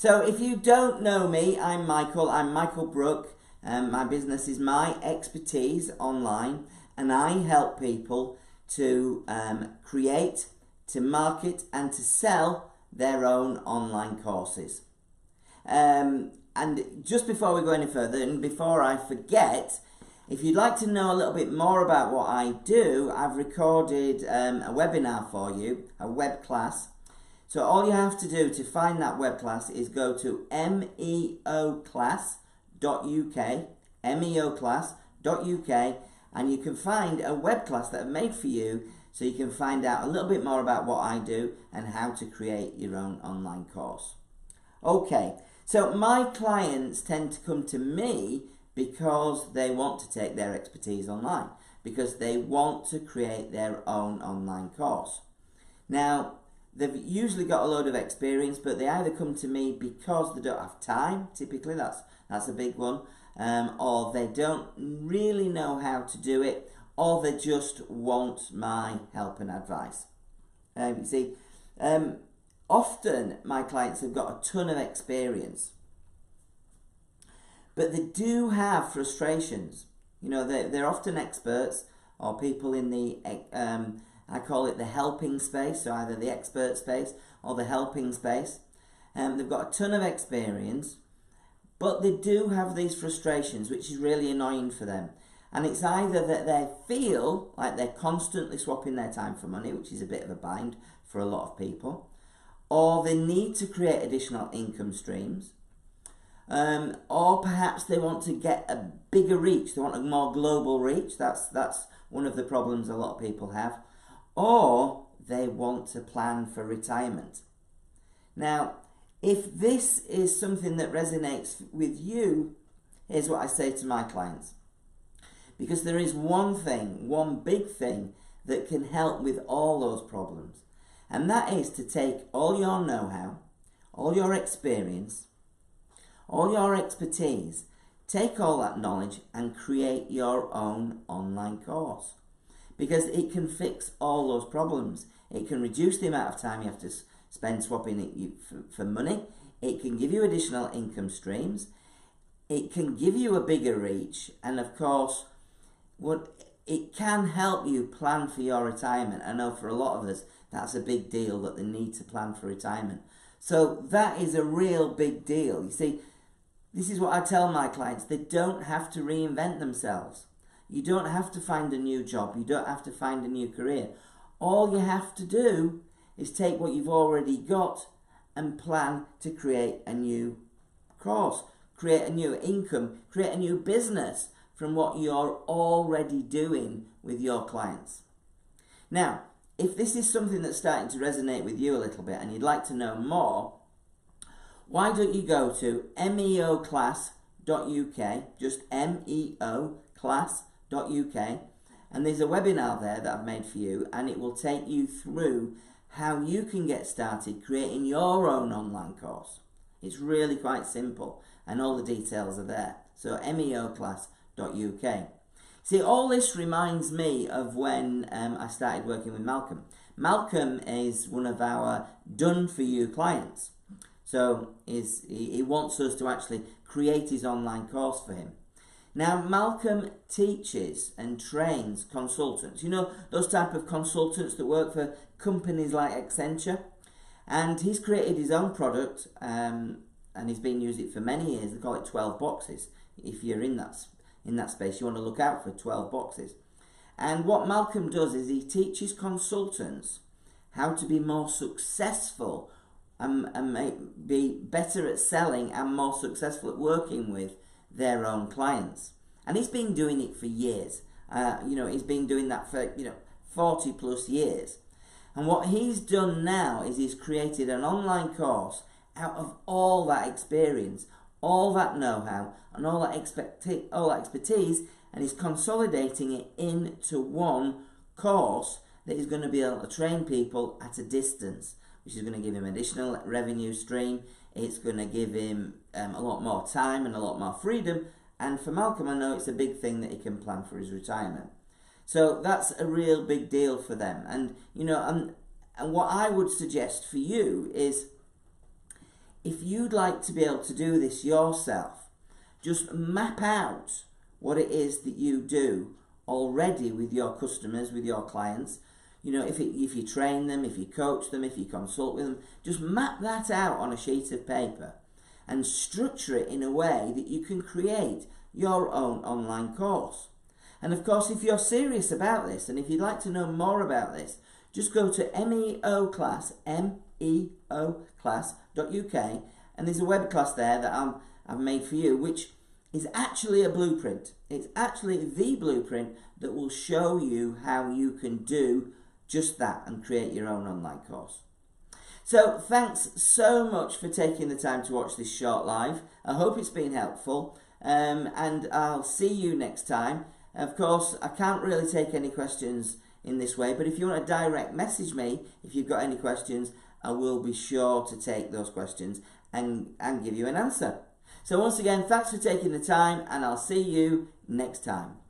So if you don't know me, I'm Michael. I'm Michael Brook. My business is My Expertise Online, and I help people to create, to market, and to sell their own online courses. And just before we go any further, and before I forget, if you'd like to know a little bit more about what I do, I've recorded a webinar for you, a web class. So all you have to do to find that web class is go to meoclass.uk, and you can find a web class that I've made for you, so you can find out a little bit more about what I do and how to create your own online course. Okay, so my clients tend to come to me because they want to take their expertise online, because they want to create their own online course. Now, they've usually got a load of experience, but they either come to me because they don't have time, typically that's a big one, or they don't really know how to do it, or they just want my help and advice. You see, often my clients have got a ton of experience, but they do have frustrations. You know, they're often experts or people in the I call it the helping space, so either the expert space or the helping space. They've got a ton of experience, but they do have these frustrations, which is really annoying for them. And it's either that they feel like they're constantly swapping their time for money, which is a bit of a bind for a lot of people, or they need to create additional income streams, or perhaps they want to get a bigger reach, they want a more global reach. That's one of the problems a lot of people have. Or they want to plan for retirement. Now, if this is something that resonates with you, here's what I say to my clients. Because there is one big thing that can help with all those problems. And that is to take all your know-how, all your experience, all your expertise, take all that knowledge and create your own online course. Because it can fix all those problems. It can reduce the amount of time you have to spend swapping it for money. It can give you additional income streams. It can give you a bigger reach. And of course, it can help you plan for your retirement. I know for a lot of us, that's a big deal, that they need to plan for retirement. So that is a real big deal. You see, this is what I tell my clients. They don't have to reinvent themselves. You don't have to find a new job. You don't have to find a new career. All you have to do is take what you've already got and plan to create a new course, create a new income, create a new business from what you're already doing with your clients. Now, if this is something that's starting to resonate with you a little bit and you'd like to know more, why don't you go to meoclass.uk, just meoclass.uk, and there's a webinar there that I've made for you, and it will take you through how you can get started creating your own online course. It's really quite simple, and all the details are there. So meoclass.uk. See, all this reminds me of when I started working with Malcolm. Malcolm is one of our done-for-you clients. So he wants us to actually create his online course for him. Now, Malcolm teaches and trains consultants. You know, those type of consultants that work for companies like Accenture. And he's created his own product, and he's been using it for many years. They call it 12 boxes. If you're in that space, you want to look out for 12 boxes. And what Malcolm does is he teaches consultants how to be more successful and be better at selling and more successful at working with their own clients. And he's been doing it for years. He's been doing that for 40 plus years. And what he's done now is he's created an online course out of all that experience, all that know-how, and all that expertise, and he's consolidating it into one course that is going to be able to train people at a distance, which is going to give him additional revenue stream. It's going to give him a lot more time and a lot more freedom. And for Malcolm, I know it's a big thing that he can plan for his retirement. So that's a real big deal for them. And, and what I would suggest for you is, if you'd like to be able to do this yourself, just map out what it is that you do already with your customers, with your clients. You know, if you train them, if you coach them, if you consult with them, just map that out on a sheet of paper and structure it in a way that you can create your own online course. And of course, if you're serious about this, and if you'd like to know more about this, just go to meoclass, meoclass.uk, and there's a web class there that I've made for you, which is actually a blueprint. It's actually the blueprint that will show you how you can do just that and create your own online course. So thanks so much for taking the time to watch this short live. I hope it's been helpful, and I'll see you next time. Of course, I can't really take any questions in this way, but if you want to direct message me, if you've got any questions, I will be sure to take those questions and give you an answer. So once again, thanks for taking the time, and I'll see you next time.